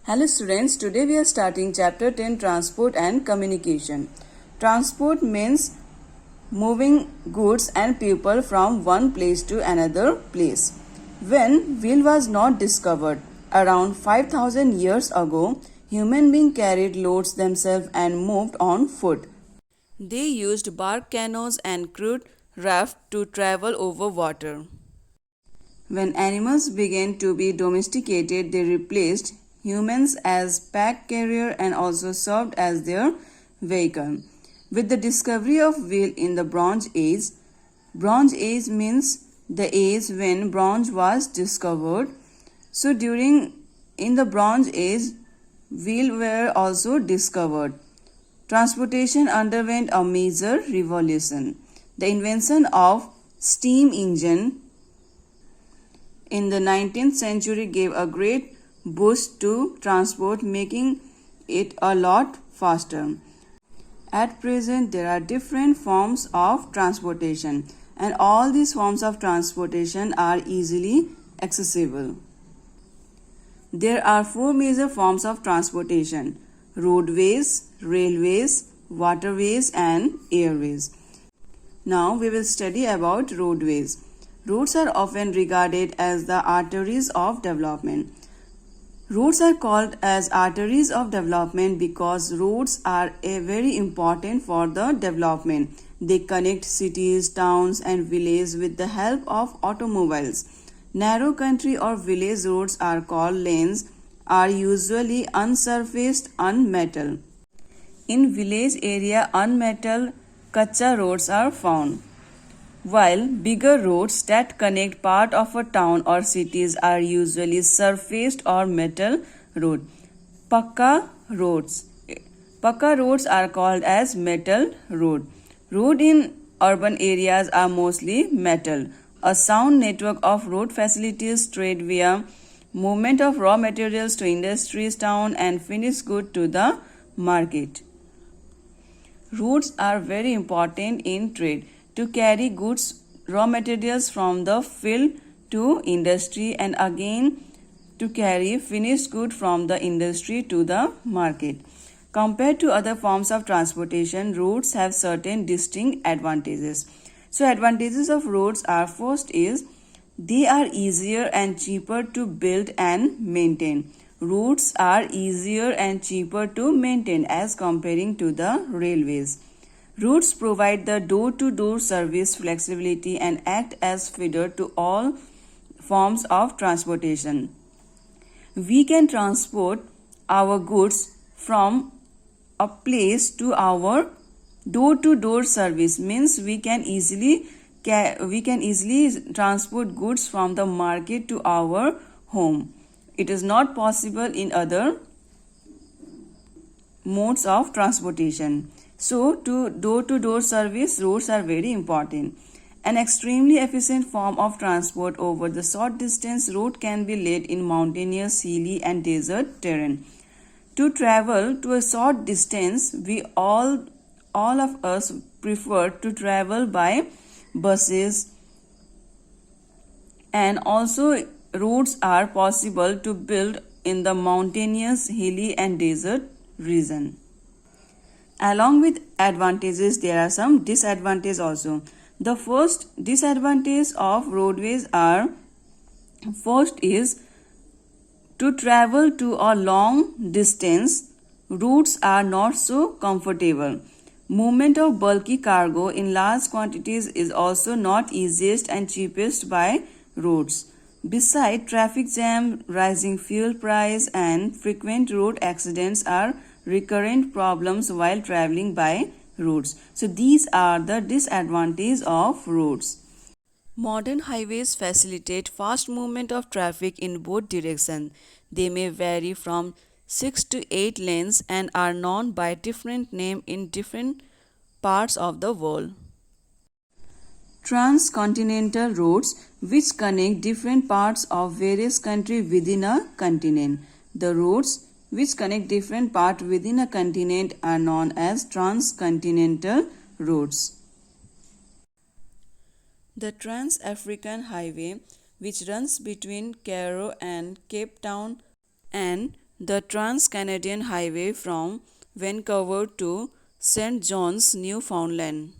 Hello students, today we are starting chapter 10 Transport and Communication. Transport means moving goods and people from one place to another place. When wheel was not discovered around 5000 years ago, human beings carried loads themselves and moved on foot. They used bark canoes and crude rafts to travel over water. When animals began to be domesticated, they replaced humans as pack carrier and also served as their vehicle. With the discovery of wheel in the Bronze Age means the age when bronze was discovered. So in the Bronze Age, wheel were also discovered. Transportation underwent a major revolution. The invention of steam engine in the 19th century gave a great boost to transport, making it a lot faster. At present, there are different forms of transportation, and all these forms of transportation are easily accessible. There are four major forms of transportation: roadways, railways, waterways, and airways. Now we will study about roadways. Roads are often regarded as the arteries of development. Roads are called as arteries of development because roads are very important for the development. They connect cities, towns, and villages with the help of automobiles. Narrow country or village roads are called lanes, are usually unsurfaced, unmetalled. In village area, unmetalled kacha roads are found, while bigger roads that connect part of a town or cities are usually surfaced or metal road. Pakka roads. Pakka roads are called as metal road. Road in urban areas are mostly metal. A sound network of road facilities trade via movement of raw materials to industries, town, and finished good to the market. Roads are very important in trade to carry goods, raw materials from the field to industry, and again to carry finished good from the industry to the market. Compared to other forms of transportation, roads have certain distinct advantages. So advantages of roads are: first is they are easier and cheaper to build and maintain. Roads are easier and cheaper to maintain as comparing to the railways. Routes provide the door-to-door service flexibility and act as feeder to all forms of transportation. We can transport our goods from a place to our door-to-door service means we can easily transport goods from the market to our home. It is not possible in other modes of transportation. So, to door-to-door service, roads are very important. An extremely efficient form of transport over the short distance, road can be laid in mountainous, hilly, and desert terrain. To travel to a short distance, we all of us prefer to travel by buses, and also roads are possible to build in the mountainous, hilly, and desert region. Along with advantages, there are some disadvantages also. The first disadvantage of roadways are: first is to travel to a long distance, routes are not so comfortable. Movement of bulky cargo in large quantities is also not easiest and cheapest by roads. Besides, traffic jam, rising fuel price, and frequent road accidents are recurrent problems while traveling by roads. So these are the disadvantages of roads. Modern highways facilitate fast movement of traffic in both directions. They may vary from 6 to 8 lanes and are known by different names in different parts of the world. Transcontinental roads, which connect different parts of various countries within a continent. The roads which connect different parts within a continent are known as transcontinental roads. The Trans-African Highway, which runs between Cairo and Cape Town and The Trans-Canadian Highway from Vancouver to St. John's, Newfoundland.